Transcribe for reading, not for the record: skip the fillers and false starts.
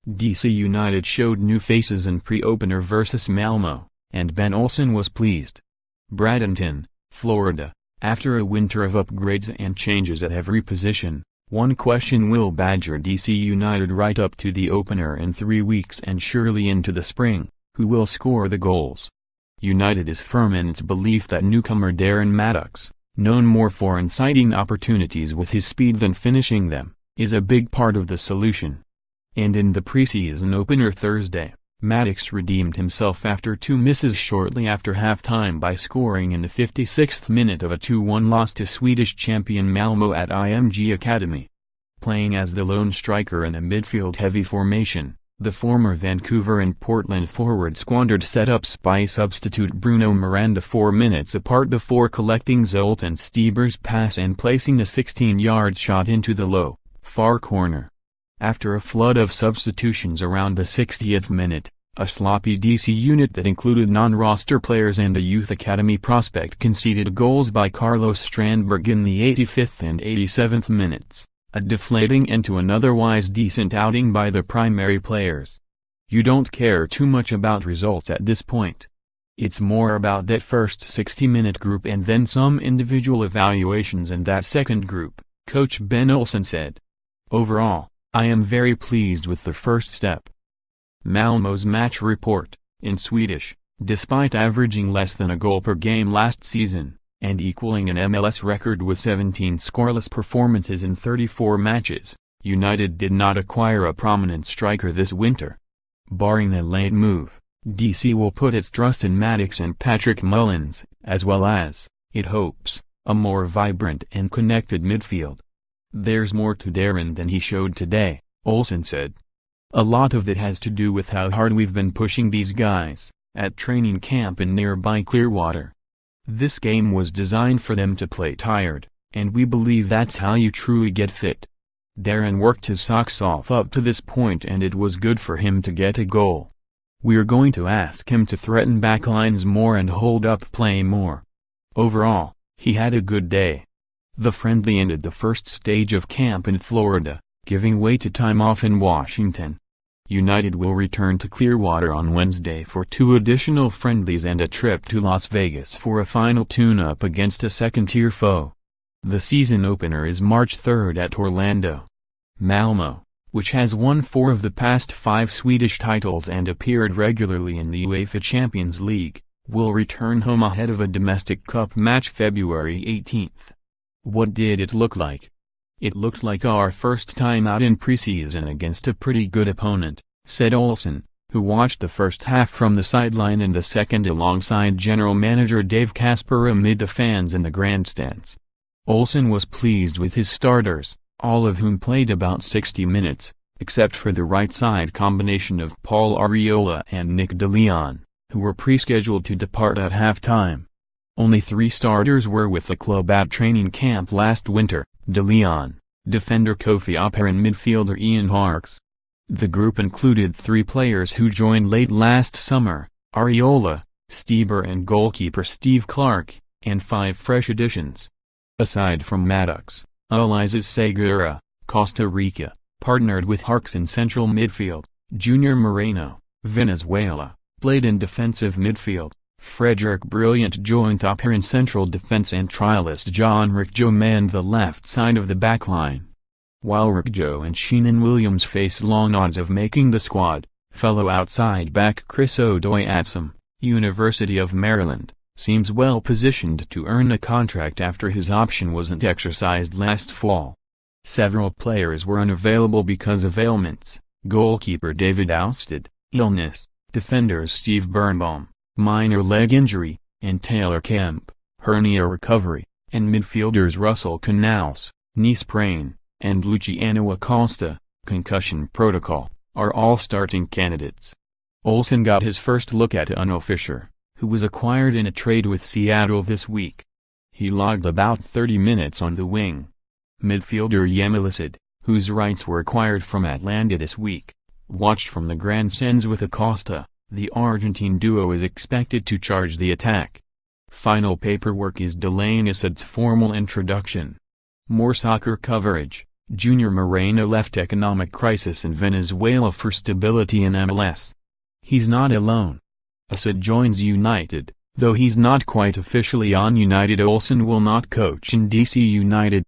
DC United showed new faces in pre-opener versus Malmo, and Ben Olsen was pleased. Bradenton, Florida. After a winter of upgrades and changes at every position, one question will badger DC United right up to the opener in 3 weeks and surely into the spring: who will score the goals? United is firm in its belief that newcomer Darren Mattocks, known more for inciting opportunities with his speed than finishing them, is a big part of the solution. And in the preseason opener Thursday, Mattocks redeemed himself after 2 misses shortly after halftime by scoring in the 56th minute of a 2-1 loss to Swedish champion Malmo at IMG Academy. Playing as the lone striker in a midfield-heavy formation, the former Vancouver and Portland forward squandered setups by substitute Bruno Miranda 4 minutes apart before collecting Zoltan Stieber's pass and placing a 16-yard shot into the low, far corner. After a flood of substitutions around the 60th minute, a sloppy DC unit that included non-roster players and a youth academy prospect conceded goals by Carlos Strandberg in the 85th and 87th minutes, a deflating end to an otherwise decent outing by the primary players. You don't care too much about results at this point. It's more about that first 60-minute group and then some individual evaluations in that second group, Coach Ben Olsen said. Overall, I am very pleased with the first step. Malmo's match report, in Swedish: despite averaging less than a goal per game last season, and equaling an MLS record with 17 scoreless performances in 34 matches, United did not acquire a prominent striker this winter. Barring a late move, DC will put its trust in Mattocks and Patrick Mullins, as well as, it hopes, a more vibrant and connected midfield. There's more to Darren than he showed today, Olsen said. A lot of it has to do with how hard we've been pushing these guys, at training camp in nearby Clearwater. This game was designed for them to play tired, and we believe that's how you truly get fit. Darren worked his socks off up to this point and it was good for him to get a goal. We're going to ask him to threaten backlines more and hold up play more. Overall, he had a good day. The friendly ended the first stage of camp in Florida, giving way to time off in Washington. United will return to Clearwater on Wednesday for 2 additional friendlies and a trip to Las Vegas for a final tune-up against a second-tier foe. The season opener is March 3rd at Orlando. Malmo, which has won 4 of the past 5 Swedish titles and appeared regularly in the UEFA Champions League, will return home ahead of a domestic cup match February 18th. What did it look like? It looked like our first time out in preseason against a pretty good opponent, said Olsen, who watched the first half from the sideline and the second alongside general manager Dave Casper amid the fans in the grandstands. Olsen was pleased with his starters, all of whom played about 60 minutes, except for the right-side combination of Paul Arriola and Nick DeLeon, who were pre-scheduled to depart at halftime. Only 3 starters were with the club at training camp last winter: DeLeon, defender Kofi Opper and midfielder Ian Harkes. The group included 3 players who joined late last summer: Arriola, Stieber and goalkeeper Steve Clark, and 5 fresh additions. Aside from Mattocks, Ulises Segura, Costa Rica, partnered with Harkes in central midfield. Junior Moreno, Venezuela, played in defensive midfield. Frederick Brilliant joined Opper in central defense and trialist John Rickjo manned the left side of the backline. While Rickjo and Sheenan Williams face long odds of making the squad, fellow outside back Chris Odoi-Atsum, University of Maryland, seems well positioned to earn a contract after his option wasn't exercised last fall. Several players were unavailable because of ailments: goalkeeper David Ousted, illness; defenders Steve Birnbaum, minor leg injury, and Taylor Kemp, hernia recovery, and midfielders Russell Canals, knee sprain, and Luciano Acosta, concussion protocol, are all starting candidates. Olsen got his first look at Unno Fischer, who was acquired in a trade with Seattle this week. He logged about 30 minutes on the wing. Midfielder Yemilised, whose rights were acquired from Atlanta this week, watched from the grandstands with Acosta. The Argentine duo is expected to charge the attack. Final paperwork is delaying Isad's formal introduction. More soccer coverage. Junior Moreno left economic crisis in Venezuela for stability in MLS. He's not alone. Isad joins United, though he's not quite officially on United. Olsen will not coach in DC United.